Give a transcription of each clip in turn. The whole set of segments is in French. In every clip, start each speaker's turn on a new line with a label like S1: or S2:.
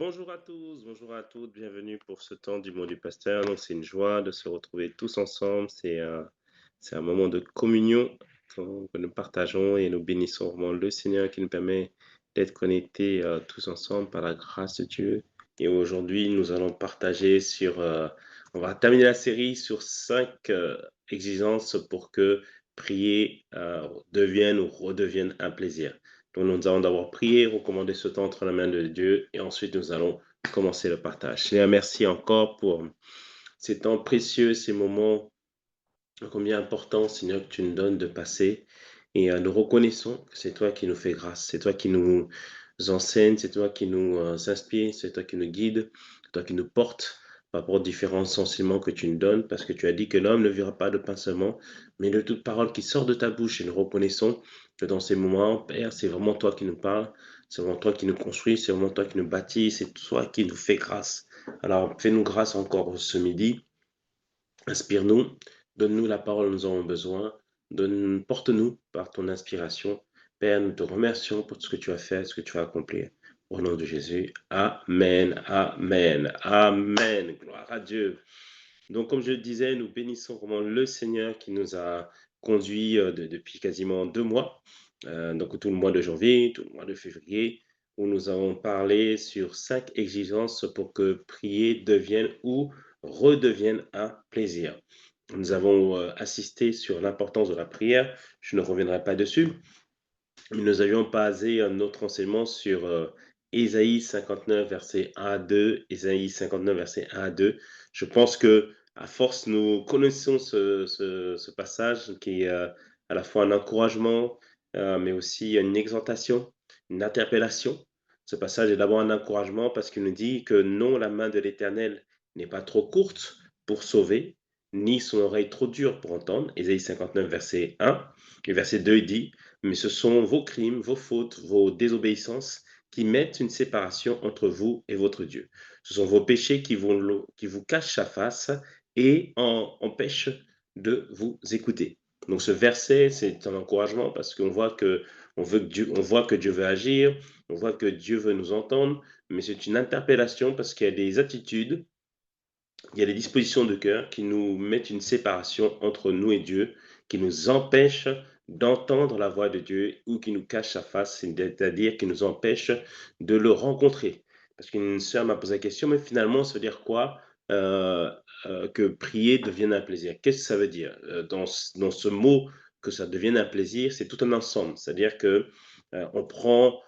S1: Bonjour à tous, bonjour à toutes, bienvenue pour ce temps du mot du pasteur. Donc, c'est une joie de se retrouver tous ensemble. C'est un moment de communion que nous partageons et nous bénissons vraiment le Seigneur qui nous permet d'être connectés tous ensemble par la grâce de Dieu. Et aujourd'hui, nous allons partager on va terminer la série sur 5 exigences pour que prier devienne ou redevienne un plaisir. Donc, nous allons d'abord prier, recommander ce temps entre la main de Dieu et ensuite nous allons commencer le partage. Seigneur, merci encore pour ces temps précieux, ces moments combien importants, Seigneur, que tu nous donnes de passer. Et nous reconnaissons que c'est toi qui nous fais grâce, c'est toi qui nous enseigne, c'est toi qui nous inspire, c'est toi qui nous guide, c'est toi qui nous porte par rapport aux différents enseignements que tu nous donnes, parce que tu as dit que l'homme ne vivra pas de pain seulement, mais de toute parole qui sort de ta bouche. Et nous reconnaissons que dans ces moments, Père, c'est vraiment toi qui nous parles, c'est vraiment toi qui nous construis, c'est vraiment toi qui nous bâtis, c'est toi qui nous fais grâce. Alors, fais-nous grâce encore ce midi. Inspire-nous, donne-nous la parole dont nous avons besoin, porte-nous par ton inspiration. Père, nous te remercions pour tout ce que tu as fait, ce que tu as accompli. Au nom de Jésus, Amen, Amen, Amen. Gloire à Dieu. Donc, comme je le disais, nous bénissons vraiment le Seigneur qui nous a conduits depuis quasiment 2 mois, donc tout le mois de janvier, tout le mois de février, où nous avons parlé sur 5 exigences pour que prier devienne ou redevienne un plaisir. Nous avons assisté sur l'importance de la prière, je ne reviendrai pas dessus, mais nous avions basé notre enseignement sur Ésaïe 59, verset 1 à 2, Ésaïe 59, verset 1 à 2. Je pense que à force, nous connaissons ce passage qui est à la fois un encouragement, mais aussi une exhortation, une interpellation. Ce passage est d'abord un encouragement parce qu'il nous dit que non, la main de l'Éternel n'est pas trop courte pour sauver, ni son oreille trop dure pour entendre. Ésaïe 59, verset 1. Et verset 2, il dit mais ce sont vos crimes, vos fautes, vos désobéissances qui mettent une séparation entre vous et votre Dieu. Ce sont vos péchés qui vous cachent sa face et empêchent de vous écouter. Donc ce verset, c'est un encouragement parce qu'on voit on voit que Dieu veut agir, on voit que Dieu veut nous entendre, mais c'est une interpellation parce qu'il y a des attitudes, il y a des dispositions de cœur qui nous mettent une séparation entre nous et Dieu, qui nous empêchent d'entendre la voix de Dieu ou qui nous cachent sa face, c'est-à-dire qui nous empêchent de le rencontrer. Parce qu'une sœur m'a posé la question, mais finalement, ça veut dire quoi que prier devienne un plaisir? Qu'est-ce que ça veut dire dans ce mot que ça devienne un plaisir? C'est tout un ensemble. C'est-à-dire que on prend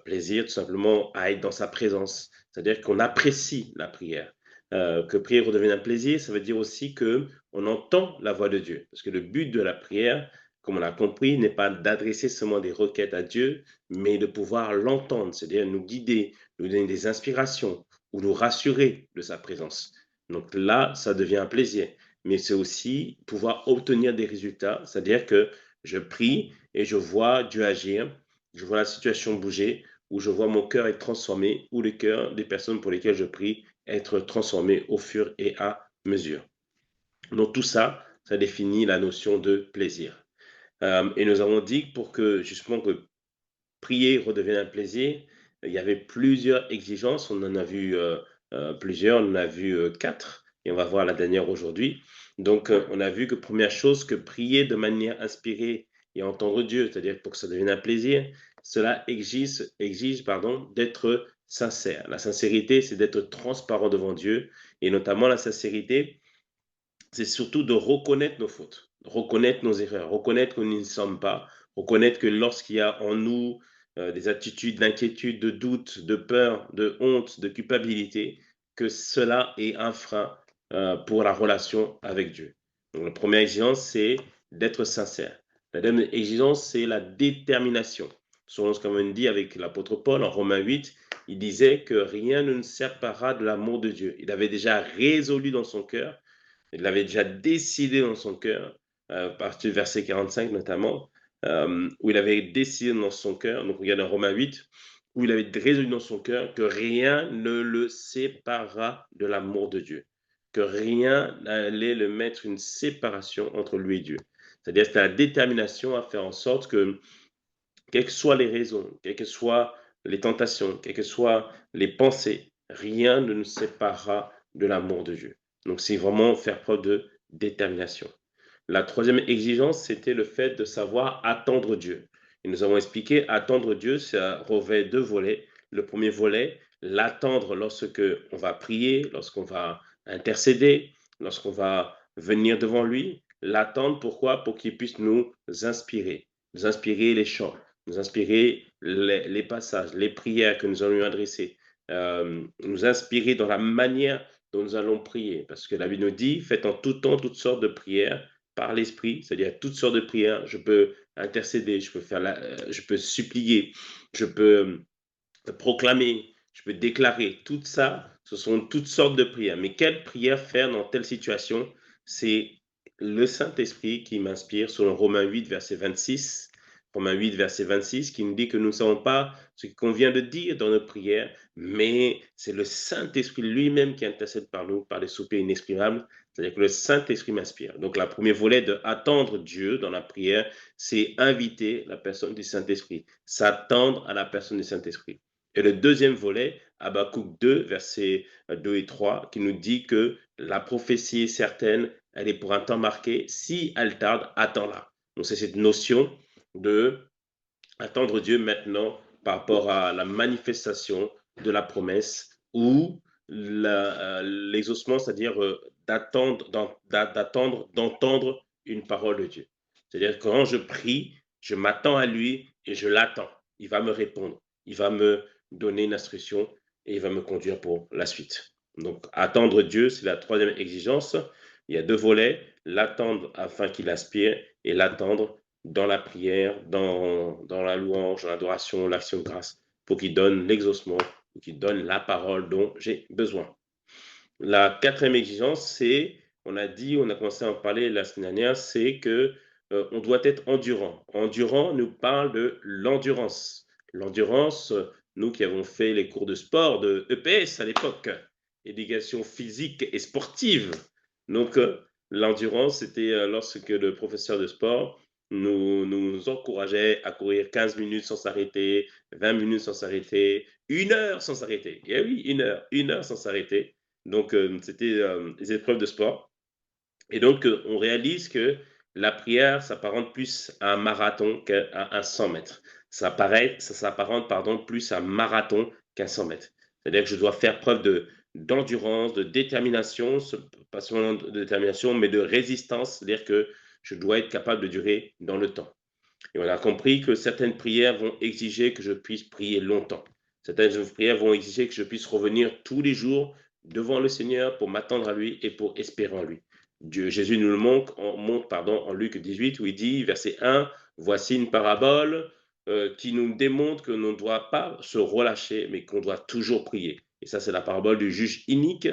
S1: plaisir tout simplement à être dans sa présence. C'est-à-dire qu'on apprécie la prière. Que prier redevienne un plaisir, ça veut dire aussi que on entend la voix de Dieu. Parce que le but de la prière, comme on l'a compris, n'est pas d'adresser seulement des requêtes à Dieu, mais de pouvoir l'entendre, c'est-à-dire nous guider, nous donner des inspirations ou nous rassurer de sa présence. Donc là, ça devient un plaisir. Mais c'est aussi pouvoir obtenir des résultats, c'est-à-dire que je prie et je vois Dieu agir, je vois la situation bouger, ou je vois mon cœur être transformé, ou le cœur des personnes pour lesquelles je prie être transformé au fur et à mesure. Donc tout ça, ça définit la notion de plaisir. Et nous avons dit que pour que justement que prier redevienne un plaisir, il y avait plusieurs exigences. On en a vu plusieurs, on en a vu 4, et on va voir la dernière aujourd'hui. Donc on a vu que première chose, que prier de manière inspirée et entendre Dieu, c'est-à-dire pour que ça devienne un plaisir, cela exige d'être sincère. La sincérité, c'est d'être transparent devant Dieu, et notamment la sincérité, c'est surtout de reconnaître nos fautes, reconnaître nos erreurs, reconnaître que nous n'y sommes pas, reconnaître que lorsqu'il y a en nous des attitudes d'inquiétude, de doute, de peur, de honte, de culpabilité, que cela est un frein pour la relation avec Dieu. Donc, la première exigence, c'est d'être sincère. La deuxième exigence, c'est la détermination. Selon ce qu'on dit avec l'apôtre Paul en Romains 8, il disait que rien ne nous séparera de l'amour de Dieu. Il avait déjà résolu dans son cœur, il l'avait déjà décidé dans son cœur, à partir du verset 45 notamment, où il avait décidé dans son cœur, donc regarde en Romains 8, où il avait résolu dans son cœur que rien ne le séparera de l'amour de Dieu, que rien n'allait le mettre une séparation entre lui et Dieu. C'est-à-dire c'était la détermination à faire en sorte que, quelles que soient les raisons, quelles que soient les tentations, quelles que soient les pensées, rien ne nous séparera de l'amour de Dieu. Donc c'est vraiment faire preuve de détermination. La troisième exigence, c'était le fait de savoir attendre Dieu. Et nous avons expliqué, attendre Dieu, ça revêt deux volets. Le premier volet, l'attendre lorsque on va prier, lorsqu'on va intercéder, lorsqu'on va venir devant lui. L'attendre, pourquoi? Pour qu'il puisse nous inspirer les chants, nous inspirer les passages, les prières que nous allons lui adresser, nous inspirer dans la manière dont nous allons prier. Parce que la Bible nous dit, faites en tout temps toutes sortes de prières par l'esprit, c'est-à-dire toutes sortes de prières. Je peux intercéder, je peux supplier, je peux proclamer, je peux déclarer. Tout ça, ce sont toutes sortes de prières. Mais quelle prière faire dans telle situation? C'est le Saint-Esprit qui m'inspire selon Romains 8, verset 26. Romains 8, verset 26, qui nous dit que nous ne savons pas ce qu'on vient de dire dans nos prières, mais c'est le Saint-Esprit lui-même qui intercède par nous, par des soupirs inexprimables. C'est-à-dire que le Saint-Esprit m'inspire. Donc, le premier volet de attendre Dieu dans la prière, c'est inviter la personne du Saint-Esprit, s'attendre à la personne du Saint-Esprit. Et le deuxième volet, Habakkuk 2, versets 2 et 3, qui nous dit que la prophétie est certaine, elle est pour un temps marqué. Si elle tarde, attends-la. Donc, c'est cette notion de attendre Dieu maintenant par rapport à la manifestation de la promesse ou l'exaucement, c'est-à-dire d'entendre une parole de Dieu. C'est-à-dire que quand je prie, je m'attends à lui et je l'attends. Il va me répondre, il va me donner une instruction et il va me conduire pour la suite. Donc, attendre Dieu, c'est la troisième exigence. Il y a deux volets, l'attendre afin qu'il aspire et l'attendre dans la prière, dans la louange, dans l'adoration, l'action de grâce, pour qu'il donne l'exaucement, pour qu'il donne la parole dont j'ai besoin. La quatrième exigence, c'est, on a commencé à en parler la semaine dernière, c'est que on doit être endurant. Endurant nous parle de l'endurance. L'endurance, nous qui avons fait les cours de sport de EPS à l'époque, éducation physique et sportive. Donc, l'endurance, c'était lorsque le professeur de sport nous encourageait à courir 15 minutes sans s'arrêter, 20 minutes sans s'arrêter, 1 heure sans s'arrêter. Et oui, 1 heure sans s'arrêter. Donc, c'était des épreuves de sport. Et donc, on réalise que la prière s'apparente plus à un marathon qu'à un 100 mètres. Ça s'apparente, pardon, plus à un marathon qu'un 100 mètres. C'est-à-dire que je dois faire preuve d'endurance, de détermination, pas seulement de détermination, mais de résistance. C'est-à-dire que je dois être capable de durer dans le temps. Et on a compris que certaines prières vont exiger que je puisse prier longtemps. Certaines prières vont exiger que je puisse revenir tous les jours devant le Seigneur pour m'attendre à lui et pour espérer en lui. Jésus nous le montre, en Luc 18 où il dit, verset 1, voici une parabole qui nous démontre que l'on ne doit pas se relâcher, mais qu'on doit toujours prier. Et ça, c'est la parabole du juge inique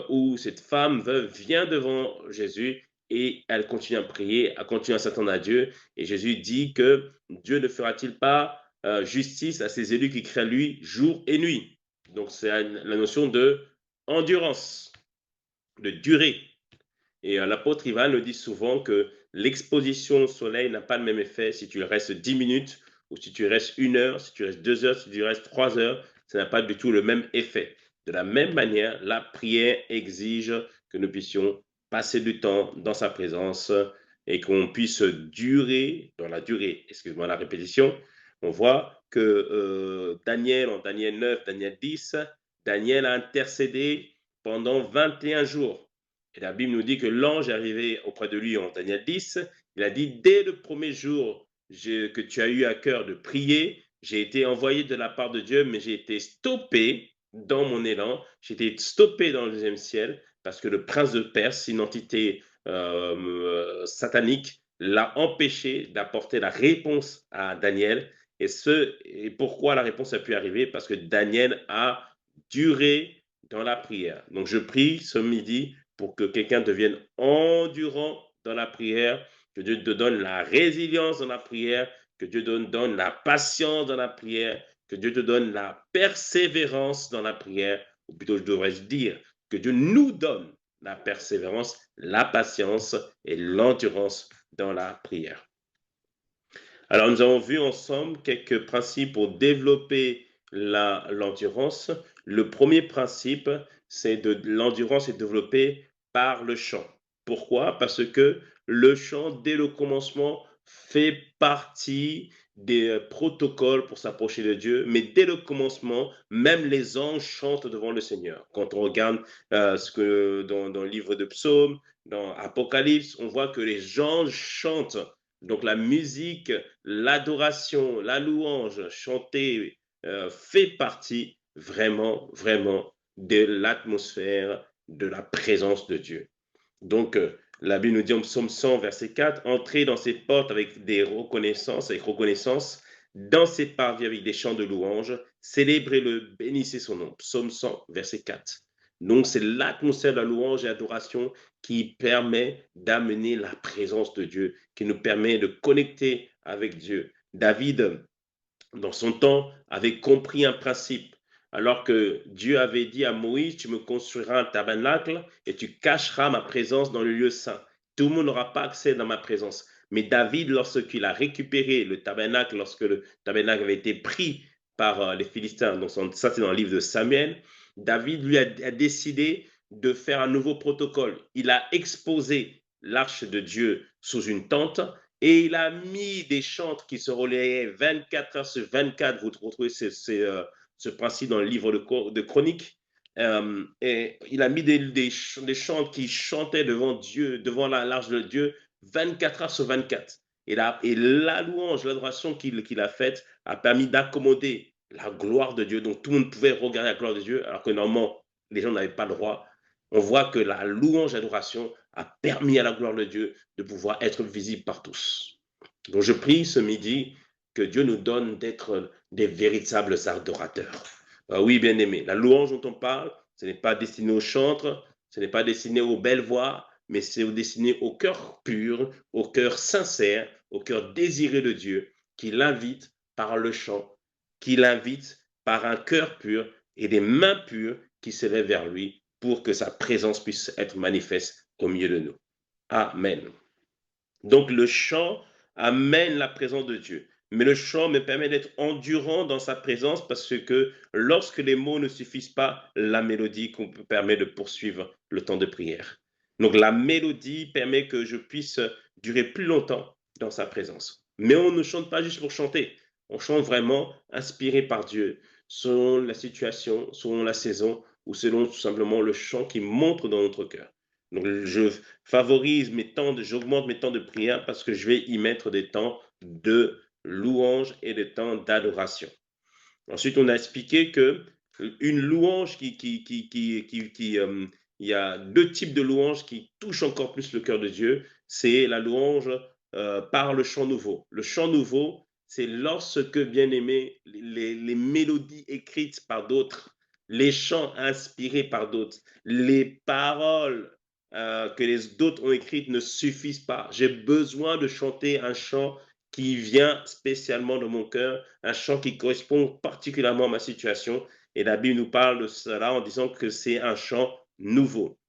S1: où cette femme veuve vient devant Jésus et elle continue à prier, elle continue à s'attendre à Dieu. Et Jésus dit que Dieu ne fera-t-il pas justice à ses élus qui crient à lui jour et nuit. Donc c'est la notion de endurance, de durée. Et l'apôtre Ivan nous dit souvent que l'exposition au soleil n'a pas le même effet si tu restes 10 minutes ou si tu restes 1 heure, si tu restes 2 heures, si tu restes 3 heures, ça n'a pas du tout le même effet. De la même manière, la prière exige que nous puissions passer du temps dans sa présence et qu'on puisse durer, dans la durée, excuse-moi la répétition, on voit que Daniel, en Daniel 9, Daniel 10, Daniel a intercédé pendant 21 jours. Et la Bible nous dit que l'ange est arrivé auprès de lui en Daniel 10. Il a dit, dès le premier jour que tu as eu à cœur de prier, j'ai été envoyé de la part de Dieu, mais j'ai été stoppé dans mon élan. J'ai été stoppé dans le deuxième ciel parce que le prince de Perse, une entité satanique, l'a empêché d'apporter la réponse à Daniel. Et pourquoi la réponse a pu arriver? Parce que Daniel a duré dans la prière. Donc je prie ce midi pour que quelqu'un devienne endurant dans la prière, que Dieu te donne la résilience dans la prière, que Dieu te donne la patience dans la prière, que Dieu te donne la persévérance dans la prière, ou plutôt je devrais dire que Dieu nous donne la persévérance, la patience et l'endurance dans la prière. Alors nous avons vu ensemble quelques principes pour développer l'endurance. Le premier principe, c'est l'endurance est développée par le chant. Pourquoi? Parce que le chant, dès le commencement, fait partie des protocoles pour s'approcher de Dieu, mais dès le commencement, même les anges chantent devant le Seigneur. Quand on regarde ce que dans le livre de Psaumes, dans Apocalypse, on voit que les anges chantent. Donc la musique, l'adoration, la louange chantée fait partie vraiment, vraiment de l'atmosphère de la présence de Dieu. Donc, la Bible nous dit en psaume 100, verset 4, entrez dans ses portes avec des reconnaissances, avec reconnaissance, dans ses parvis avec des chants de louange, célébrez-le, bénissez son nom. Psaume 100, verset 4. Donc, c'est l'atmosphère de la louange et l'adoration qui permet d'amener la présence de Dieu, qui nous permet de connecter avec Dieu. David, dans son temps, avait compris un principe. Alors que Dieu avait dit à Moïse, tu me construiras un tabernacle et tu cacheras ma présence dans le lieu saint. Tout le monde n'aura pas accès dans ma présence. Mais David, lorsqu'il a récupéré le tabernacle, lorsque le tabernacle avait été pris par les Philistins, donc ça c'est dans le livre de Samuel, David lui a décidé de faire un nouveau protocole. Il a exposé l'arche de Dieu sous une tente et il a mis des chantres qui se relayaient 24 heures sur 24. Vous retrouvez ce principe dans le livre de Chroniques. Et il a mis des chantres qui chantaient devant Dieu, devant l'arche de Dieu, 24 heures sur 24. Et la louange, l'adoration qu'il a faite a permis d'accommoder la gloire de Dieu. Donc tout le monde pouvait regarder la gloire de Dieu, alors que normalement, les gens n'avaient pas le droit. On voit que la louange, l'adoration a permis à la gloire de Dieu de pouvoir être visible par tous. Donc je prie ce midi que Dieu nous donne d'être des véritables adorateurs. Oui, bien aimé, la louange dont on parle, ce n'est pas destiné aux chantres, ce n'est pas destiné aux belles voix, mais c'est destiné au cœur pur, au cœur sincère, au cœur désiré de Dieu, qui l'invite par le chant, qui l'invite par un cœur pur et des mains pures qui s'élèvent vers lui pour que sa présence puisse être manifeste au milieu de nous. Amen. Donc le chant amène la présence de Dieu. Mais le chant me permet d'être endurant dans sa présence parce que lorsque les mots ne suffisent pas, la mélodie permet de poursuivre le temps de prière. Donc la mélodie permet que je puisse durer plus longtemps dans sa présence. Mais on ne chante pas juste pour chanter. On chante vraiment inspiré par Dieu, selon la situation, selon la saison ou selon tout simplement le chant qui montre dans notre cœur. Donc je j'augmente mes temps de prière parce que je vais y mettre des temps de louange et des temps d'adoration. Ensuite, on a expliqué que une louange il y a deux types de louanges qui touchent encore plus le cœur de Dieu. C'est la louange par le chant nouveau. Le chant nouveau, c'est lorsque, bien aimé, les mélodies écrites par d'autres, les chants inspirés par d'autres, les paroles que les d'autres ont écrites ne suffisent pas. J'ai besoin de chanter un chant qui vient spécialement de mon cœur, un chant qui correspond particulièrement à ma situation. Et la Bible nous parle de cela en disant que c'est un chant nouveau.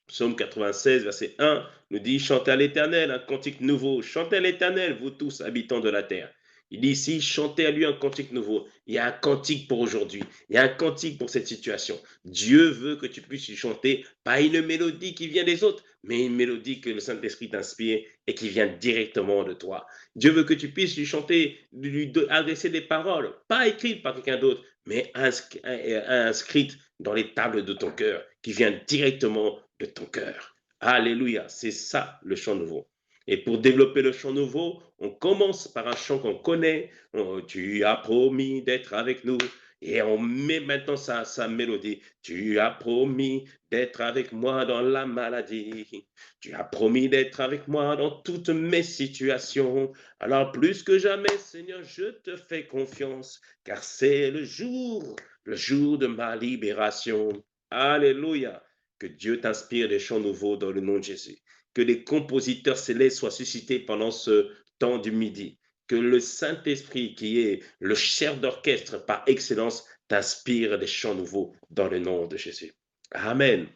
S1: Psaume 96, verset 1 nous dit, chantez à l'Éternel un cantique nouveau, chantez à l'Éternel, vous tous habitants de la terre. Il dit ici, chantez à lui un cantique nouveau. Il y a un cantique pour aujourd'hui. Il y a un cantique pour cette situation. Dieu veut que tu puisses lui chanter, pas une mélodie qui vient des autres, mais une mélodie que le Saint-Esprit t'inspire et qui vient directement de toi. Dieu veut que tu puisses lui chanter, lui adresser des paroles, pas écrites par quelqu'un d'autre, mais inscrites dans les tables de ton cœur, qui viennent directement de ton cœur. Alléluia, c'est ça le chant nouveau. Et pour développer le chant nouveau, on commence par un chant qu'on connaît. Tu as promis d'être avec nous. Et on met maintenant sa mélodie. Tu as promis d'être avec moi dans la maladie. Tu as promis d'être avec moi dans toutes mes situations. Alors plus que jamais, Seigneur, je te fais confiance, car c'est le jour de ma libération. Alléluia. Que Dieu t'inspire des chants nouveaux dans le nom de Jésus. Que les compositeurs célestes soient suscités pendant ce temps du midi. Que le Saint-Esprit, qui est le chef d'orchestre par excellence, t'inspire des chants nouveaux dans le nom de Jésus. Amen.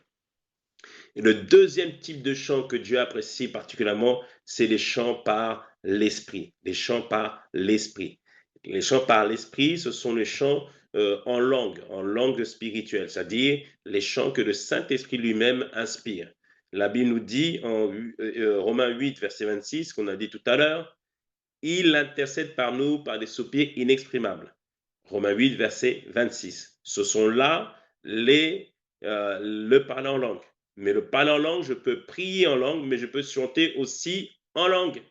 S1: Et le deuxième type de chant que Dieu apprécie particulièrement, c'est les chants par l'esprit. Les chants par l'esprit. Les chants par l'esprit, ce sont les chants en langue spirituelle, c'est-à-dire les chants que le Saint-Esprit lui-même inspire. La Bible nous dit en Romains 8, verset 26, qu'on a dit tout à l'heure, il intercède par nous par des soupirs inexprimables. Romains 8, verset 26. Ce sont là le parler en langue. Mais le parler en langue, je peux prier en langue, mais je peux chanter aussi en langue.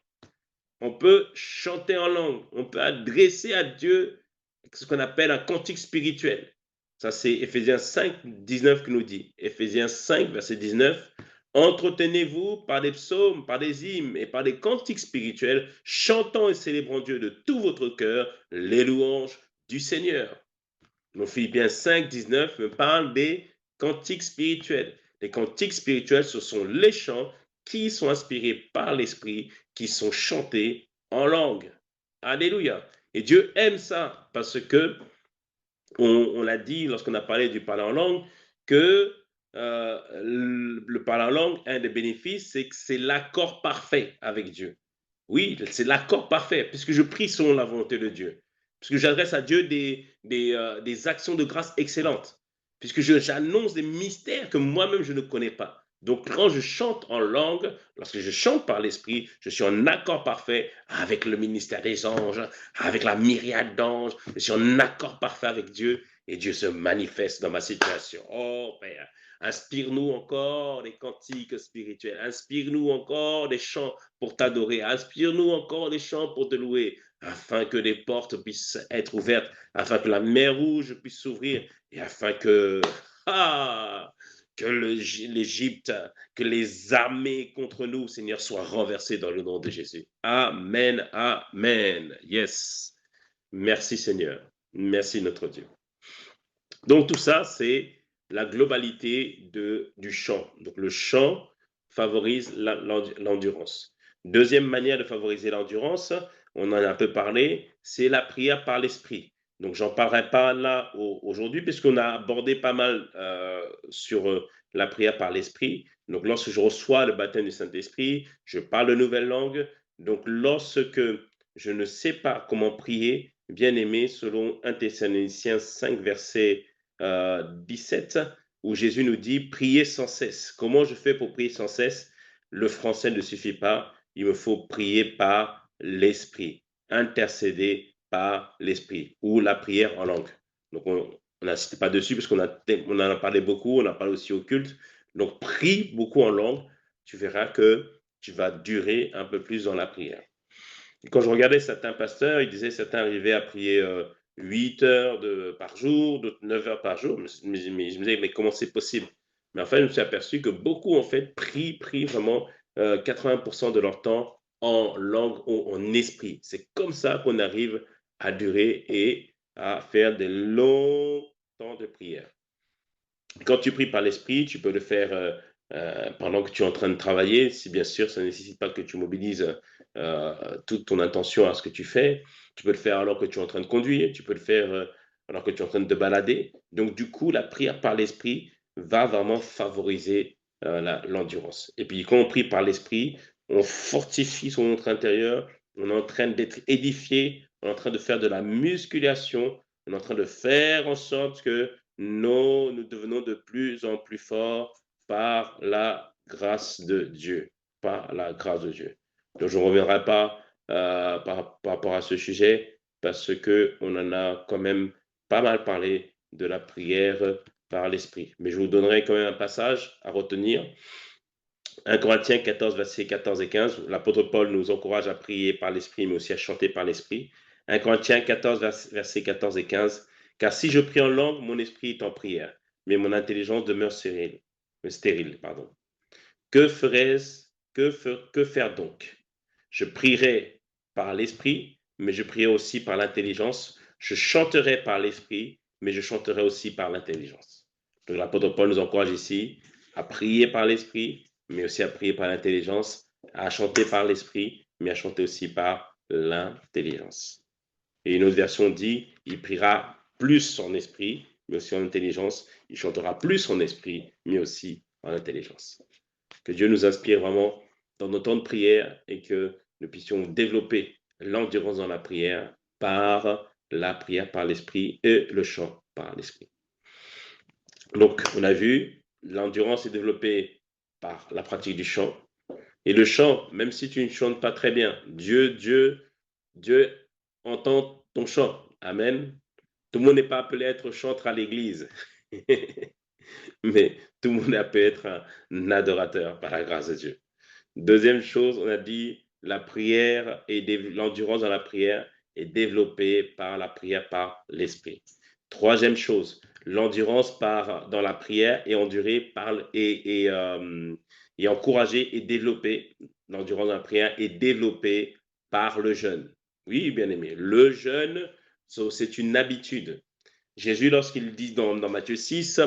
S1: On peut chanter en langue. On peut adresser à Dieu ce qu'on appelle un cantique spirituel. Ça, c'est Éphésiens 5, 19 qui nous dit. Éphésiens 5, verset 19. Entretenez-vous par des psaumes, par des hymnes et par des cantiques spirituels, chantant et célébrant Dieu de tout votre cœur, les louanges du Seigneur. Donc, Philippiens 5, 19 me parle des cantiques spirituels. Les cantiques spirituels, ce sont les chants qui sont inspirés par l'Esprit, qui sont chantés en langue. Alléluia. Et Dieu aime ça parce que on l'a dit lorsqu'on a parlé du parler en langue, que le parler en langue, un des bénéfices, c'est que c'est l'accord parfait avec Dieu. Oui, c'est l'accord parfait, puisque je prie selon la volonté de Dieu, puisque j'adresse à Dieu des actions de grâce excellentes, puisque j'annonce des mystères que moi-même je ne connais pas. Donc, quand je chante en langue, lorsque je chante par l'Esprit, je suis en accord parfait avec le ministère des anges, avec la myriade d'anges. Je suis en accord parfait avec Dieu et Dieu se manifeste dans ma situation. Oh Père, inspire-nous encore des cantiques spirituels, inspire-nous encore des chants pour t'adorer, inspire-nous encore des chants pour te louer, afin que les portes puissent être ouvertes, afin que la mer rouge puisse s'ouvrir et afin ah, que l'Égypte, que les armées contre nous, Seigneur, soient renversées dans le nom de Jésus. Amen, amen. Yes. Merci Seigneur. Merci notre Dieu. Donc tout ça, c'est la globalité du chant. Donc le chant favorise l'endurance. Deuxième manière de favoriser l'endurance, on en a un peu parlé, c'est la prière par l'esprit. Donc j'en parlerai pas là aujourd'hui puisqu'on a abordé pas mal sur la prière par l'esprit. Donc lorsque je reçois le baptême du Saint-Esprit, je parle de nouvelles langues. Donc lorsque je ne sais pas comment prier, bien aimé, selon 1 Thessaloniciens 5, verset 17, où Jésus nous dit « Priez sans cesse ». Comment je fais pour prier sans cesse? Le français ne suffit pas, il me faut prier par l'esprit, intercéder par l'esprit, ou la prière en langue. Donc on n'insiste pas dessus parce qu'on en a parlé beaucoup, on a parlé aussi au culte. Donc prie beaucoup en langue, tu verras que tu vas durer un peu plus dans la prière. Et quand je regardais certains pasteurs, ils disaient certains arrivaient à prier 8 heures par jour, d'autres 9 heures par jour. Je me disais, mais comment c'est possible? Mais en fait, je me suis aperçu que beaucoup, en fait, prient vraiment 80% de leur temps en langue ou en esprit. C'est comme ça qu'on arrive à durer et à faire des longs temps de prière. Quand tu pries par l'esprit, tu peux le faire pendant que tu es en train de travailler, si bien sûr ça ne nécessite pas que tu mobilises toute ton intention à ce que tu fais. Tu peux le faire alors que tu es en train de conduire, tu peux le faire alors que tu es en train de te balader. Donc du coup, la prière par l'esprit va vraiment favoriser l'endurance. Et puis quand on prie par l'esprit, on fortifie son notre intérieur, on est en train d'être édifié, on est en train de faire de la musculation, on est en train de faire en sorte que nous devenons de plus en plus forts par la grâce de Dieu. Par la grâce de Dieu. Donc, je ne reviendrai pas par rapport à ce sujet parce qu'on en a quand même pas mal parlé de la prière par l'esprit. Mais je vous donnerai quand même un passage à retenir. 1 Corinthiens 14, versets 14 et 15. L'apôtre Paul nous encourage à prier par l'esprit, mais aussi à chanter par l'esprit. 1 Corinthiens 14, versets 14 et 15. Car si je prie en langue, mon esprit est en prière, mais mon intelligence demeure stérile. Pardon. Que que faire donc? Je prierai par l'esprit, mais je prierai aussi par l'intelligence. Je chanterai par l'esprit, mais je chanterai aussi par l'intelligence. Donc l'apôtre Paul nous encourage ici à prier par l'esprit, mais aussi à prier par l'intelligence, à chanter par l'esprit, mais à chanter aussi par l'intelligence. Et une autre version dit, il priera plus en esprit, mais aussi en intelligence. Il chantera plus en esprit, mais aussi en intelligence. Que Dieu nous inspire vraiment dans nos temps de prière et que nous puissions développer l'endurance dans la prière par la prière par l'esprit et le chant par l'esprit. Donc, on a vu, l'endurance est développée par la pratique du chant. Et le chant, même si tu ne chantes pas très bien, Dieu entend ton chant. Amen. Tout le monde n'est pas appelé à être chanteur à l'église, mais tout le monde est appelé à être un adorateur par la grâce de Dieu. Deuxième chose, on a dit la prière et l'endurance dans la prière est développée par la prière par l'esprit. Troisième chose, l'endurance dans la prière est endurée et encouragée et développée. L'endurance dans la prière est développée par le jeûne. Oui, bien aimé, le jeûne, c'est une habitude. Jésus, lorsqu'il dit dans Matthieu 6,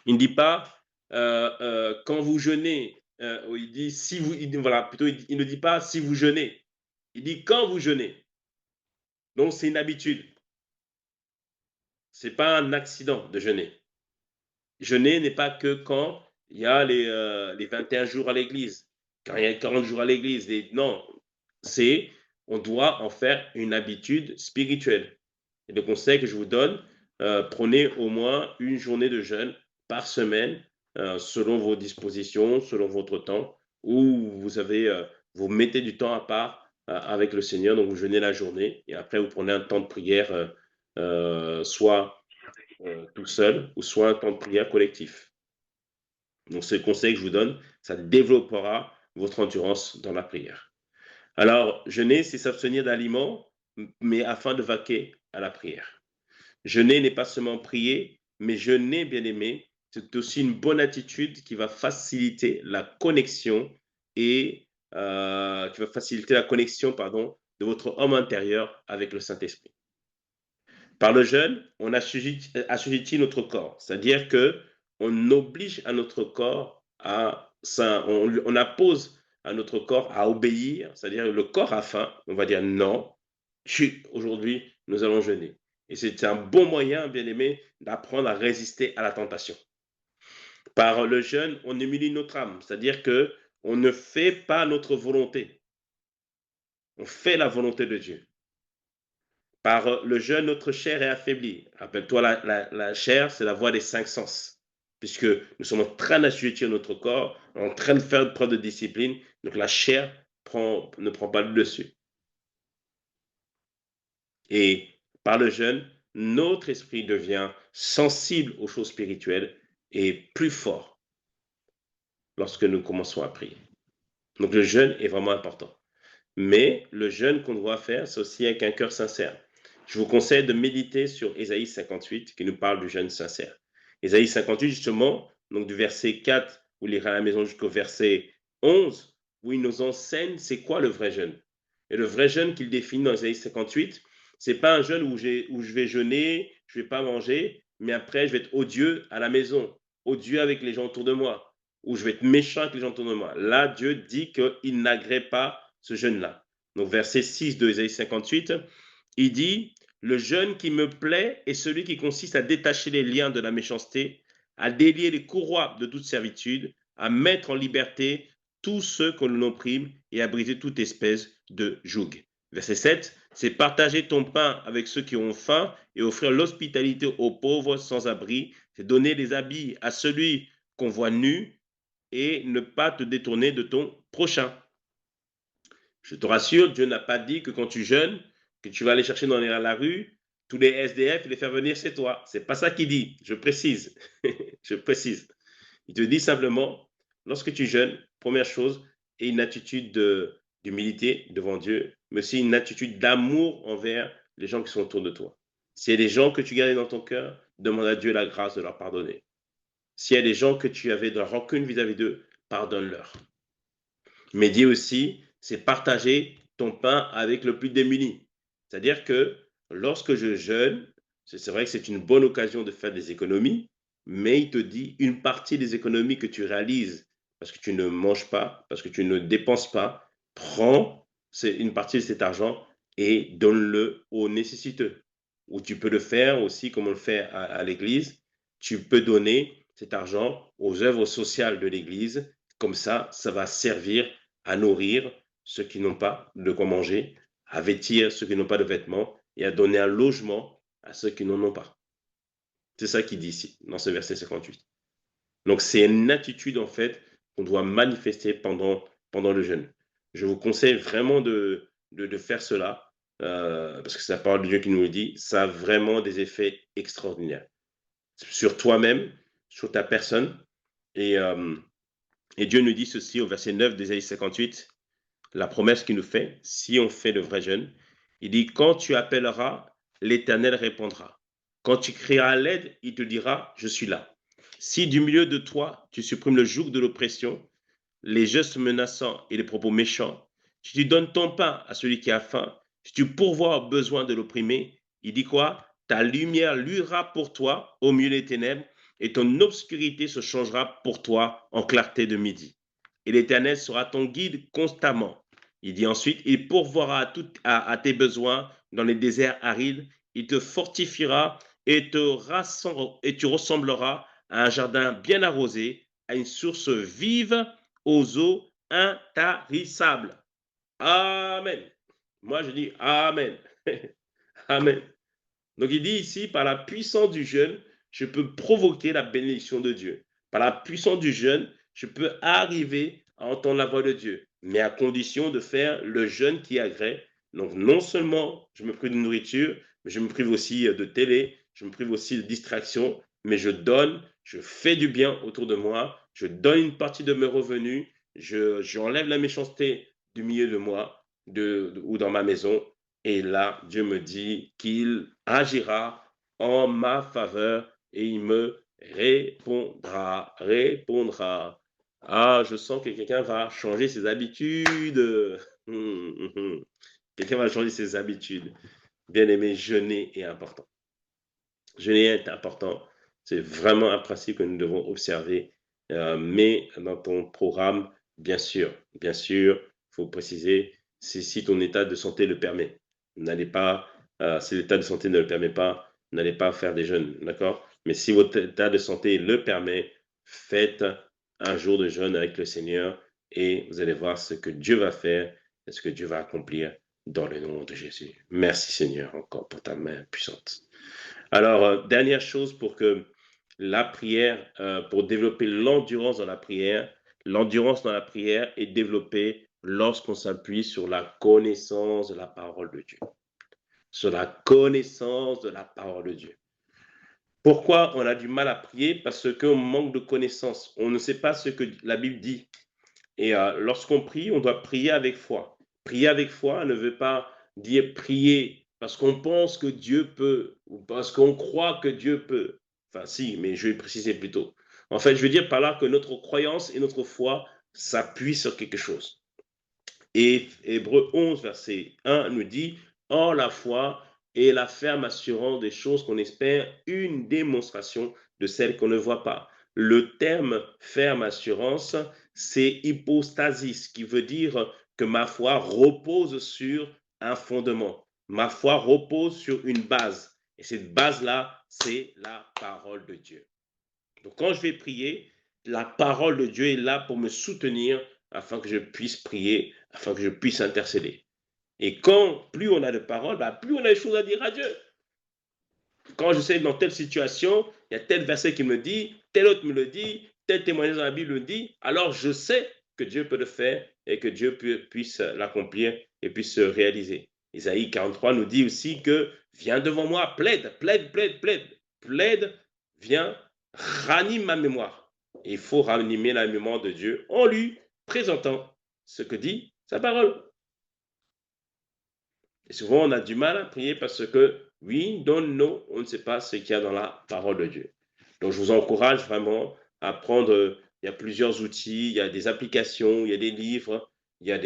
S1: il ne dit pas quand vous jeûnez, il dit si vous, voilà, plutôt il ne dit pas si vous jeûnez, il dit quand vous jeûnez. Donc c'est une habitude. C'est pas un accident de jeûner. Jeûner n'est pas que quand il y a les 21 jours à l'église, quand il y a 40 jours à l'église. Non, on doit en faire une habitude spirituelle. Et le conseil que je vous donne, prenez au moins une journée de jeûne par semaine, selon vos dispositions, selon votre temps, où vous mettez du temps à part avec le Seigneur, donc vous jeûnez la journée, et après vous prenez un temps de prière, soit tout seul, ou soit un temps de prière collectif. Donc c'est le conseil que je vous donne, ça développera votre endurance dans la prière. Alors, jeûner, c'est s'abstenir d'aliments, mais afin de vaquer à la prière. Jeûner n'est pas seulement prier, mais jeûner, bien aimé, c'est aussi une bonne attitude qui va faciliter la connexion pardon, de votre homme intérieur avec le Saint-Esprit. Par le jeûne, on assujettit notre corps, c'est-à-dire que on oblige à notre corps on impose à notre corps à obéir, c'est-à-dire le corps a faim, on va dire non, aujourd'hui nous allons jeûner. Et c'est un bon moyen, bien aimé, d'apprendre à résister à la tentation. Par le jeûne, on humilie notre âme, c'est-à-dire que on ne fait pas notre volonté, on fait la volonté de Dieu. Par le jeûne, notre chair est affaiblie. Rappelle-toi, la chair, c'est la voie des cinq sens, puisque nous sommes en train d'assujettir notre corps, en train de faire preuve de discipline, donc la chair ne prend pas le dessus. Et par le jeûne, notre esprit devient sensible aux choses spirituelles et plus fort lorsque nous commençons à prier. Donc le jeûne est vraiment important. Mais le jeûne qu'on doit faire, c'est aussi avec un cœur sincère. Je vous conseille de méditer sur Ésaïe 58, qui nous parle du jeûne sincère. Ésaïe 58, justement, donc du verset 4, vous lirez à la maison jusqu'au verset 11, où il nous enseigne c'est quoi le vrai jeûne. Et le vrai jeûne qu'il définit dans Ésaïe 58, c'est pas un jeûne où je vais jeûner, je vais pas manger, mais après je vais être odieux à la maison, odieux avec les gens autour de moi, ou je vais être méchant avec les gens autour de moi. Là, Dieu dit qu'il n'agrée pas ce jeûne-là. Donc, verset 6 de Ésaïe 58, il dit « Le jeûne qui me plaît est celui qui consiste à détacher les liens de la méchanceté, à délier les courroies de toute servitude, à mettre en liberté tous ceux qu'on opprime et à briser toute espèce de joug. » Verset 7, c'est partager ton pain avec ceux qui ont faim et offrir l'hospitalité aux pauvres sans abri, c'est donner des habits à celui qu'on voit nu et ne pas te détourner de ton prochain. Je te rassure, Dieu n'a pas dit que quand tu jeûnes, que tu vas aller chercher dans la rue tous les SDF et les faire venir chez toi. C'est pas ça qu'il dit, je précise. Je précise. Il te dit simplement, lorsque tu jeûnes, première chose, aie une attitude d'humilité devant Dieu, mais aussi une attitude d'amour envers les gens qui sont autour de toi. S'il y a des gens que tu gardais dans ton cœur, demande à Dieu la grâce de leur pardonner. S'il y a des gens que tu avais de la rancune vis-à-vis d'eux, pardonne-leur. Mais dis aussi, c'est partager ton pain avec le plus démuni. C'est-à-dire que lorsque je jeûne, c'est vrai que c'est une bonne occasion de faire des économies, mais il te dit une partie des économies que tu réalises parce que tu ne manges pas, parce que tu ne dépenses pas, prends une partie de cet argent et donne-le aux nécessiteux. Ou tu peux le faire aussi, comme on le fait à l'église, tu peux donner cet argent aux œuvres sociales de l'église. Comme ça va servir à nourrir ceux qui n'ont pas de quoi manger, à vêtir ceux qui n'ont pas de vêtements et à donner un logement à ceux qui n'en ont pas. C'est ça qu'il dit ici, dans ce verset 58. Donc, c'est une attitude, en fait, qu'on doit manifester pendant le jeûne. Je vous conseille vraiment de faire cela, parce que c'est la parole de Dieu qui nous le dit. Ça a vraiment des effets extraordinaires sur toi-même, sur ta personne. Et Dieu nous dit ceci au verset 9 d'Ésaïe 58, la promesse qu'il nous fait, si on fait le vrai jeûne. Il dit, quand tu appelleras, l'Éternel répondra. Quand tu crieras à l'aide, il te dira, je suis là. Si du milieu de toi, tu supprimes le joug de l'oppression, les gestes menaçants et les propos méchants, si tu donnes ton pain à celui qui a faim, si tu pourvois aux besoins de l'opprimé, il dit quoi? Ta lumière luira pour toi au milieu des ténèbres et ton obscurité se changera pour toi en clarté de midi. Et l'Éternel sera ton guide constamment. Il dit ensuite, il pourvoira à tes besoins dans les déserts arides, il te fortifiera et tu ressembleras à un jardin bien arrosé, à une source vive aux eaux intarissables. Amen. Moi, je dis Amen. Amen. Donc, il dit ici, par la puissance du jeûne, je peux provoquer la bénédiction de Dieu. Par la puissance du jeûne, je peux arriver à entendre la voix de Dieu, mais à condition de faire le jeûne qui agrée. Donc, non seulement je me prive de nourriture, mais je me prive aussi de télé, je me prive aussi de distraction, mais je donne, je fais du bien autour de moi, je donne une partie de mes revenus, j'enlève la méchanceté du milieu de moi ou dans ma maison, et là, Dieu me dit qu'il agira en ma faveur et il me répondra. Ah, je sens que quelqu'un va changer ses habitudes. Quelqu'un va changer ses habitudes. Bien aimé, jeûner est important. Jeûner est important. C'est vraiment un principe que nous devons observer. Mais dans ton programme, bien sûr, il faut préciser, c'est si ton état de santé le permet. N'allez pas, si l'état de santé ne le permet pas, n'allez pas faire des jeûnes, d'accord? Mais si votre état de santé le permet, faites un jour de jeûne avec le Seigneur et vous allez voir ce que Dieu va faire et ce que Dieu va accomplir dans le nom de Jésus. Merci Seigneur encore pour ta main puissante. Alors, dernière chose pour que la prière, pour développer l'endurance dans la prière est développée lorsqu'on s'appuie sur la connaissance de la parole de Dieu. Sur la connaissance de la parole de Dieu. Pourquoi on a du mal à prier? Parce qu'on manque de connaissance. On ne sait pas ce que la Bible dit. Et lorsqu'on prie, on doit prier avec foi. Prier avec foi ne veut pas dire prier parce qu'on pense que Dieu peut ou parce qu'on croit que Dieu peut. Enfin, si, mais je vais préciser plutôt. En fait, je veux dire par là que notre croyance et notre foi s'appuient sur quelque chose. Et Hébreux 11, verset 1 nous dit, Or la foi est la ferme assurance des choses qu'on espère, une démonstration de celles qu'on ne voit pas. Le terme ferme assurance, c'est hypostasis, qui veut dire que ma foi repose sur un fondement. Ma foi repose sur une base. Et cette base-là, c'est la parole de Dieu. Donc quand je vais prier, la parole de Dieu est là pour me soutenir afin que je puisse prier, afin que je puisse intercéder. Et quand plus on a de paroles, plus on a des choses à dire à Dieu. Quand je sais dans telle situation, il y a tel verset qui me dit, tel autre me le dit, tel témoignage dans la Bible le dit, alors je sais que Dieu peut le faire et que Dieu puisse l'accomplir et puisse se réaliser. Isaïe 43 nous dit aussi que viens devant moi, plaide, viens, ranime ma mémoire. Et il faut ranimer la mémoire de Dieu en lui présentant ce que dit sa parole. Et souvent, on a du mal à prier parce que, oui, non, on ne sait pas ce qu'il y a dans la parole de Dieu. Donc, je vous encourage vraiment à prendre, il y a plusieurs outils, il y a des applications, il y a des livres, il y a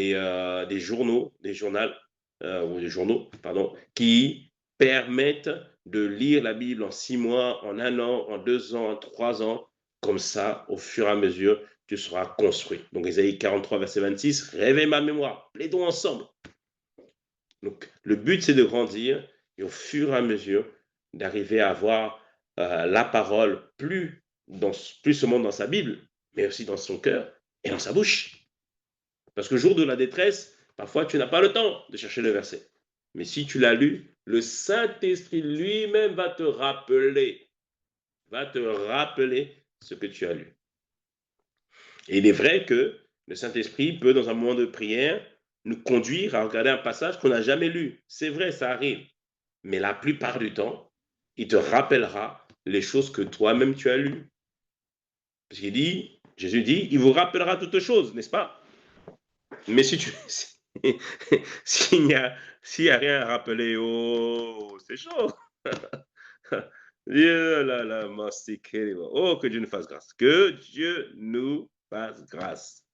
S1: des journaux, ou des journaux, pardon, qui permettent de lire la Bible en 6 mois, en 1 an, en 2 ans, en 3 ans. Comme ça, au fur et à mesure, tu seras construit. Donc, Ésaïe 43, verset 26, réveille ma mémoire, plaidons ensemble. Donc, le but, c'est de grandir et au fur et à mesure d'arriver à avoir la parole plus seulement dans sa Bible, mais aussi dans son cœur et dans sa bouche. Parce que jour de la détresse, parfois, tu n'as pas le temps de chercher le verset. Mais si tu l'as lu, Le Saint-Esprit lui-même va te rappeler ce que tu as lu. Et il est vrai que le Saint-Esprit peut, dans un moment de prière, nous conduire à regarder un passage qu'on n'a jamais lu. C'est vrai, ça arrive. Mais la plupart du temps, il te rappellera les choses que toi-même tu as lues. Parce qu'il dit, Jésus dit, il vous rappellera toutes choses, n'est-ce pas? Mais si tu s'il n'y a, s'il y a rien à rappeler, oh, c'est chaud. Oh, que Dieu nous fasse grâce. Que Dieu nous fasse grâce.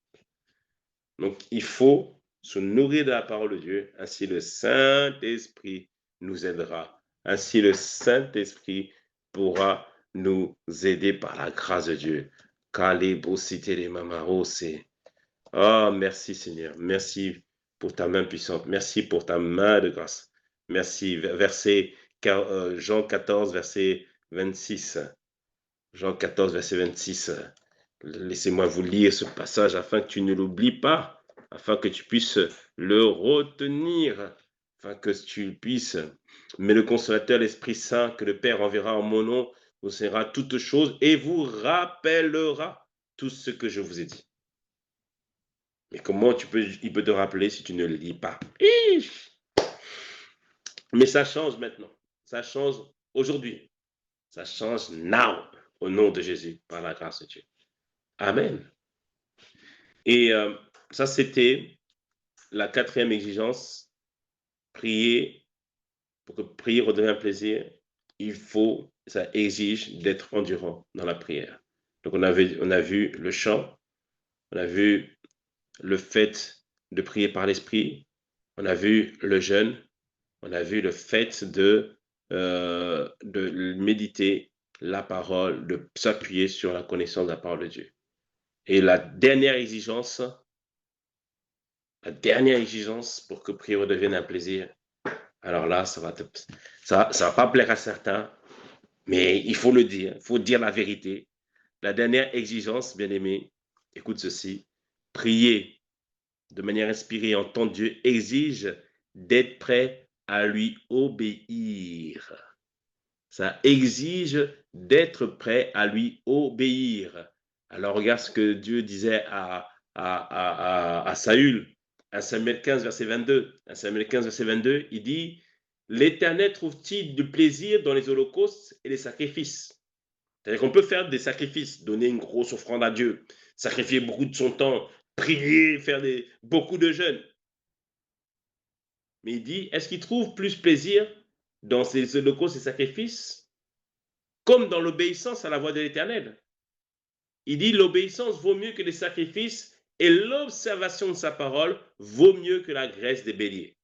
S1: Donc, il faut se nourrir de la parole de Dieu. Ainsi, le Saint-Esprit nous aidera. Ainsi, le Saint-Esprit pourra nous aider par la grâce de Dieu. Oh, merci Seigneur. Merci pour ta main puissante. Merci pour ta main de grâce. Merci. Jean 14, verset 26. Jean 14, verset 26. Laissez-moi vous lire ce passage afin que tu ne l'oublies pas, afin que tu puisses le retenir, afin que tu puisses. Mais le consolateur, l'Esprit Saint, que le Père enverra en mon nom, vous sera toutes choses et vous rappellera tout ce que je vous ai dit. Mais comment il peut te rappeler si tu ne le lis pas? Mais ça change maintenant. Ça change aujourd'hui. Ça change now, au nom de Jésus, par la grâce de Dieu. Amen. Et ça, c'était la 4e exigence. Prier, pour que prier redevienne un plaisir, ça exige d'être endurant dans la prière. Donc, on a vu le chant, on a vu le fait de prier par l'esprit, on a vu le jeûne, on a vu le fait de méditer la parole, de s'appuyer sur la connaissance de la parole de Dieu. Et la dernière exigence pour que prier redevienne un plaisir, alors là, ça va pas plaire à certains, mais il faut le dire, il faut dire la vérité. La dernière exigence, bien-aimé, écoute ceci, prier de manière inspirée en temps de Dieu exige d'être prêt à lui obéir. Ça exige d'être prêt à lui obéir. Alors regarde ce que Dieu disait à Saül, 1 Samuel 15, verset 22. 1 Samuel 15, verset 22, il dit, l'Éternel trouve-t-il du plaisir dans les holocaustes et les sacrifices? C'est-à-dire qu'on peut faire des sacrifices, donner une grosse offrande à Dieu, sacrifier beaucoup de son temps, prier, faire beaucoup de jeûnes. Mais il dit, est-ce qu'il trouve plus plaisir dans ces holocaustes et sacrifices, comme dans l'obéissance à la voix de l'Éternel? Il dit, l'obéissance vaut mieux que les sacrifices et l'observation de sa parole vaut mieux que la graisse des béliers.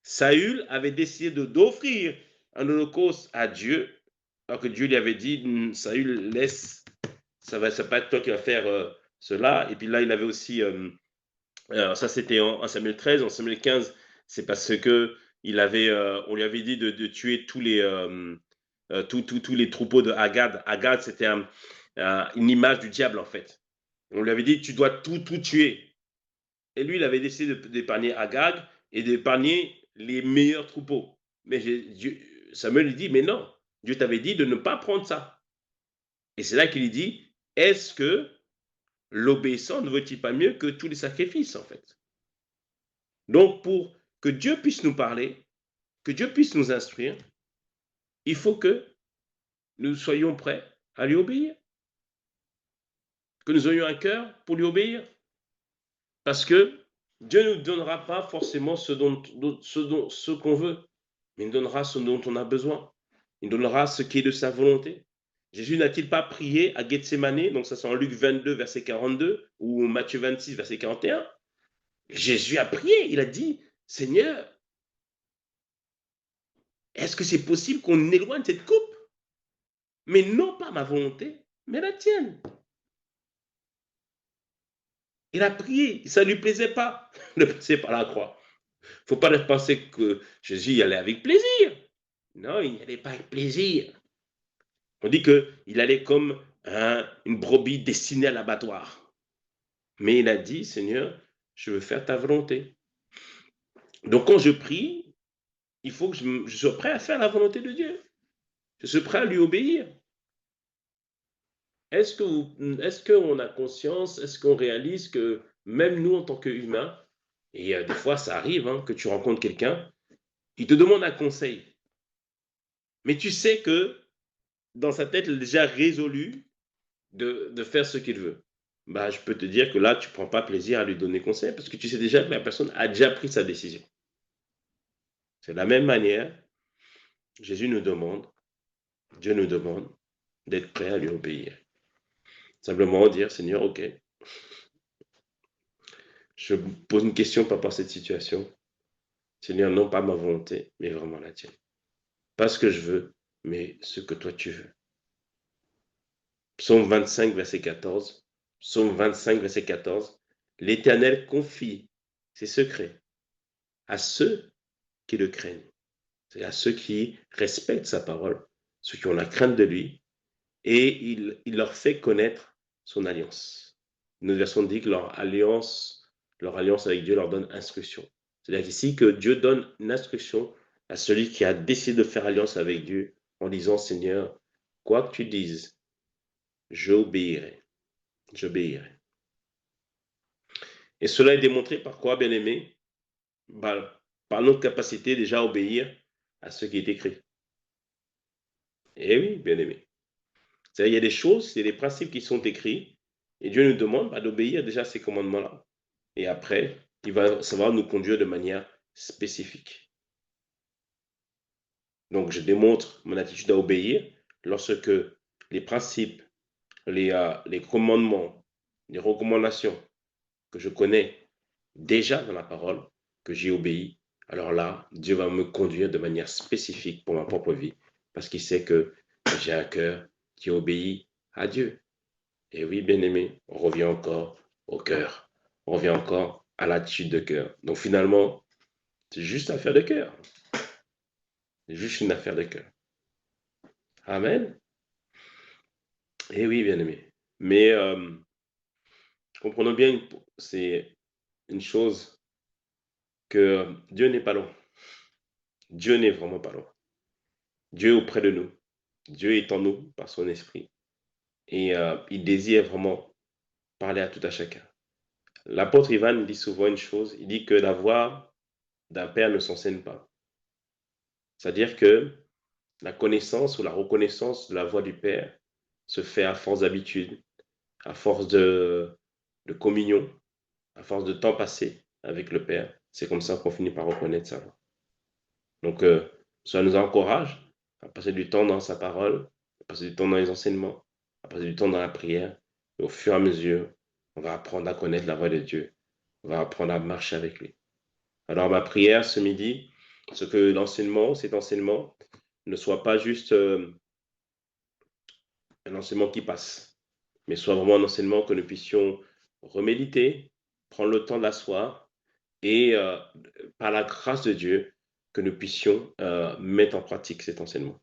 S1: Saül avait décidé d'offrir un holocauste à Dieu, alors que Dieu lui avait dit, Saül, laisse, ça va pas être toi qui vas faire cela. Et puis là, il avait aussi, alors ça c'était en Samuel 13, en Samuel 15, c'est parce que on lui avait dit de tuer tous les troupeaux de Agag. Agag, c'était une image du diable en fait. On lui avait dit, tu dois tout tuer. Et lui, il avait décidé d'épargner Agag et d'épargner les meilleurs troupeaux. Mais Samuel lui dit, mais non, Dieu t'avait dit de ne pas prendre ça. Et c'est là qu'il lui dit, est-ce que l'obéissant ne vaut-il pas mieux que tous les sacrifices, en fait? Donc, pour que Dieu puisse nous parler, que Dieu puisse nous instruire, il faut que nous soyons prêts à lui obéir, que nous ayons un cœur pour lui obéir. Parce que Dieu ne nous donnera pas forcément ce qu'on veut, mais il nous donnera ce dont on a besoin. Il nous donnera ce qui est de sa volonté. Jésus n'a-t-il pas prié à Gethsémane, donc ça c'est en Luc 22, verset 42, ou Matthieu 26, verset 41. Jésus a prié, il a dit, Seigneur, est-ce que c'est possible qu'on éloigne cette coupe? Mais non pas ma volonté, mais la tienne. Il a prié, ça ne lui plaisait pas de passer par la croix. Il ne faut pas penser que Jésus y allait avec plaisir. Non, il n'y allait pas avec plaisir. On dit qu'il allait comme une brebis destinée à l'abattoir. Mais il a dit, Seigneur, je veux faire ta volonté. Donc quand je prie, il faut que je sois prêt à faire la volonté de Dieu. Je suis prêt à lui obéir. Est-ce qu'on a conscience, est-ce qu'on réalise que même nous, en tant qu'humains, et des fois ça arrive hein, que tu rencontres quelqu'un, il te demande un conseil, mais tu sais que dans sa tête, il est déjà résolu de faire ce qu'il veut. Bah, je peux te dire que là, tu ne prends pas plaisir à lui donner conseil parce que tu sais déjà que la personne a déjà pris sa décision. C'est de la même manière, Jésus nous demande, Dieu nous demande d'être prêt à lui obéir. Simplement dire, Seigneur, ok, je pose une question par rapport à cette situation. Seigneur, non pas ma volonté, mais vraiment la tienne. Pas ce que je veux, mais ce que toi tu veux. Psaume 25, verset 14. Psaume 25, verset 14. L'Éternel confie ses secrets à ceux qui le craignent. C'est à ceux qui respectent sa parole, ceux qui ont la crainte de lui, et il leur fait connaître son alliance. Une autre version dit que leur alliance avec Dieu leur donne instruction. C'est-à-dire ici que Dieu donne une instruction à celui qui a décidé de faire alliance avec Dieu en disant, Seigneur, quoi que tu dises, j'obéirai. J'obéirai. Et cela est démontré par quoi, bien-aimé? Par notre capacité déjà à obéir à ce qui est écrit. Eh oui, bien-aimé. C'est-à-dire, il y a des choses, il y a des principes qui sont écrits, et Dieu nous demande d'obéir déjà à ces commandements-là. Et après, ça va nous conduire de manière spécifique. Donc, je démontre mon attitude à obéir lorsque les principes, les commandements, les recommandations que je connais déjà dans la parole, que j'y obéis, alors là, Dieu va me conduire de manière spécifique pour ma propre vie, parce qu'il sait que j'ai un cœur qui obéit à Dieu. Et oui, bien-aimé, on revient encore au cœur. On revient encore à l'attitude de cœur. Donc finalement, c'est juste une affaire de cœur. C'est juste une affaire de cœur. Amen. Et oui, bien-aimé. Mais comprenons bien, c'est une chose que Dieu n'est pas loin. Dieu n'est vraiment pas loin. Dieu est auprès de nous. Dieu est en nous par son esprit. Et il désire vraiment parler à tout à chacun. L'apôtre Ivan dit souvent une chose, il dit que la voix d'un père ne s'enseigne pas. C'est-à-dire que la connaissance ou la reconnaissance de la voix du Père se fait à force d'habitude, à force de communion, à force de temps passé avec le Père. C'est comme ça qu'on finit par reconnaître sa voix. Donc, ça nous encourage à passer du temps dans sa parole, à passer du temps dans les enseignements, à passer du temps dans la prière. Et au fur et à mesure, on va apprendre à connaître la voix de Dieu. On va apprendre à marcher avec lui. Alors, ma prière ce midi, c'est que cet enseignement, ne soit pas juste un enseignement qui passe, mais soit vraiment un enseignement que nous puissions reméditer, prendre le temps de l'asseoir et par la grâce de Dieu, que nous puissions mettre en pratique cet enseignement.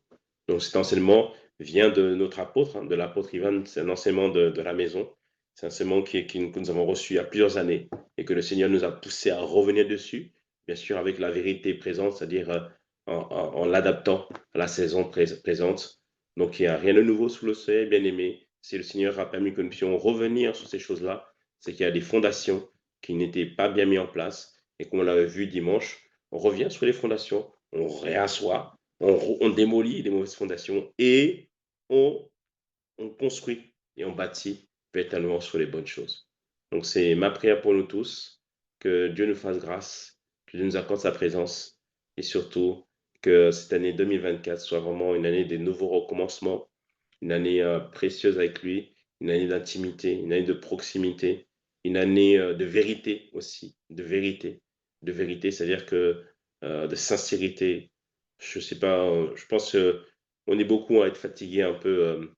S1: Donc cet enseignement vient de notre apôtre, hein, de l'apôtre Ivan, c'est un enseignement de la maison, c'est un enseignement que nous avons reçu il y a plusieurs années et que le Seigneur nous a poussé à revenir dessus, bien sûr avec la vérité présente, c'est-à-dire en l'adaptant à la saison présente. Donc il n'y a rien de nouveau sous le soleil, bien aimé. Si le Seigneur a permis que nous puissions revenir sur ces choses-là, c'est qu'il y a des fondations qui n'étaient pas bien mises en place. Et comme on l'avait vu dimanche, on revient sur les fondations, on réassoit, on démolit les mauvaises fondations et on, on construit et on bâtit véritablement sur les bonnes choses. Donc c'est ma prière pour nous tous, que Dieu nous fasse grâce, que Dieu nous accorde sa présence et surtout que cette année 2024 soit vraiment une année des nouveaux recommencements, une année précieuse avec lui, une année d'intimité, une année de proximité, une année de vérité aussi, de vérité, c'est-à-dire que de sincérité. Je sais pas, je pense qu'on est beaucoup à être fatigué un peu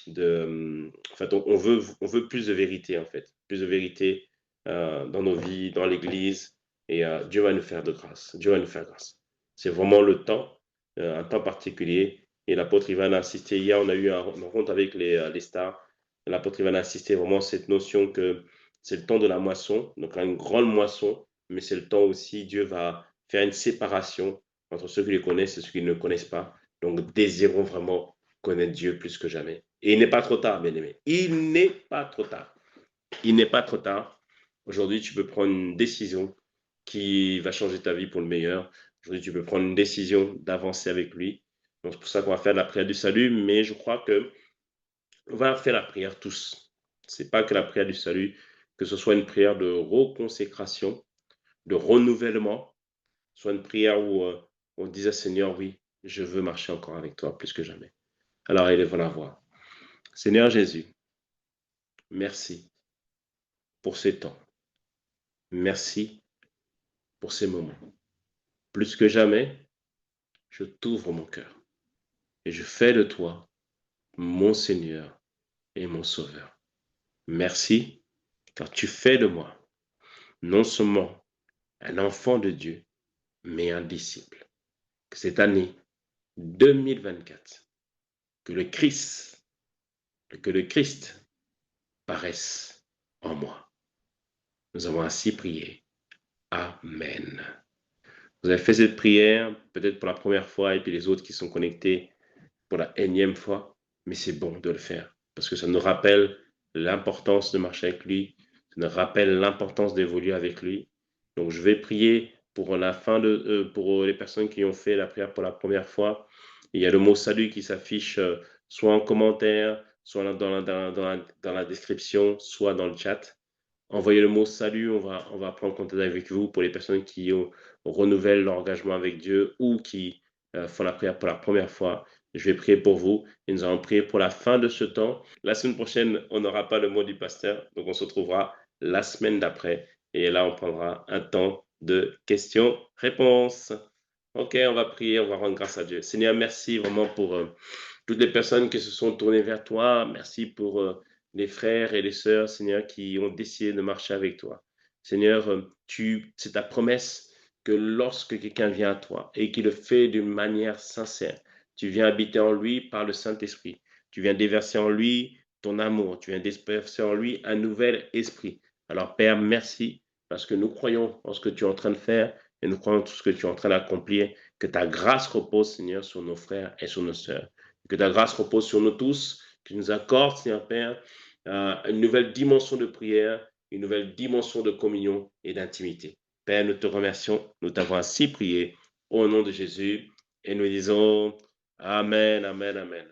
S1: en fait, on veut plus de vérité en fait, plus de vérité dans nos vies, dans l'Église, et Dieu va nous faire de grâce. Dieu va nous faire grâce. C'est vraiment le temps, un temps particulier. Et l'apôtre Ivan a insisté hier, on a eu une rencontre avec les stars. L'apôtre Ivan a insisté vraiment sur cette notion que c'est le temps de la moisson, donc une grande moisson, mais c'est le temps aussi, Dieu va faire une séparation entre ceux qui le connaissent et ceux qui ne le connaissent pas. Donc, désirons vraiment connaître Dieu plus que jamais. Et il n'est pas trop tard, bien-aimé. Il n'est pas trop tard. Il n'est pas trop tard. Aujourd'hui, tu peux prendre une décision qui va changer ta vie pour le meilleur. Aujourd'hui, tu peux prendre une décision d'avancer avec lui. Donc, c'est pour ça qu'on va faire la prière du salut, mais je crois que on va faire la prière tous. C'est pas que la prière du salut, que ce soit une prière de reconsécration, de renouvellement, soit une prière où on dise à Seigneur, oui, je veux marcher encore avec toi plus que jamais. Alors, élevons la voix. Seigneur Jésus, merci pour ces temps. Merci pour ces moments. Plus que jamais, je t'ouvre mon cœur et je fais de toi mon Seigneur et mon Sauveur. Merci car tu fais de moi non seulement un enfant de Dieu, mais un disciple. Que cette année 2024, que le Christ, que le Christ paraisse en moi. Nous avons ainsi prié. Amen. Vous avez fait cette prière peut-être pour la première fois et puis les autres qui sont connectés pour la énième fois, mais c'est bon de le faire parce que ça nous rappelle l'importance de marcher avec lui, ça nous rappelle l'importance d'évoluer avec lui. Donc je vais prier pour la fin pour les personnes qui ont fait la prière pour la première fois. Il y a le mot salut qui s'affiche soit en commentaire, soit dans la description, soit dans le chat. Envoyez le mot salut, on va prendre contact avec vous pour les personnes qui renouvellent leur engagement avec Dieu ou qui font la prière pour la première fois. Je vais prier pour vous et nous allons prier pour la fin de ce temps. La semaine prochaine, on n'aura pas le mot du pasteur, donc on se retrouvera la semaine d'après et là, on prendra un temps de questions-réponses. Ok, on va prier, on va rendre grâce à Dieu. Seigneur, merci vraiment pour toutes les personnes qui se sont tournées vers toi. Merci pour les frères et les sœurs, Seigneur, qui ont décidé de marcher avec toi. Seigneur, c'est ta promesse que lorsque quelqu'un vient à toi et qu'il le fait d'une manière sincère, tu viens habiter en lui par le Saint-Esprit. Tu viens déverser en lui ton amour. Tu viens déverser en lui un nouvel esprit. Alors, Père, merci parce que nous croyons en ce que tu es en train de faire et nous croyons en tout ce que tu es en train d'accomplir. Que ta grâce repose, Seigneur, sur nos frères et sur nos sœurs. Que ta grâce repose sur nous tous, que tu nous accordes, Seigneur Père, une nouvelle dimension de prière, une nouvelle dimension de communion et d'intimité. Père, nous te remercions, nous t'avons ainsi prié au nom de Jésus et nous disons Amen, Amen, Amen.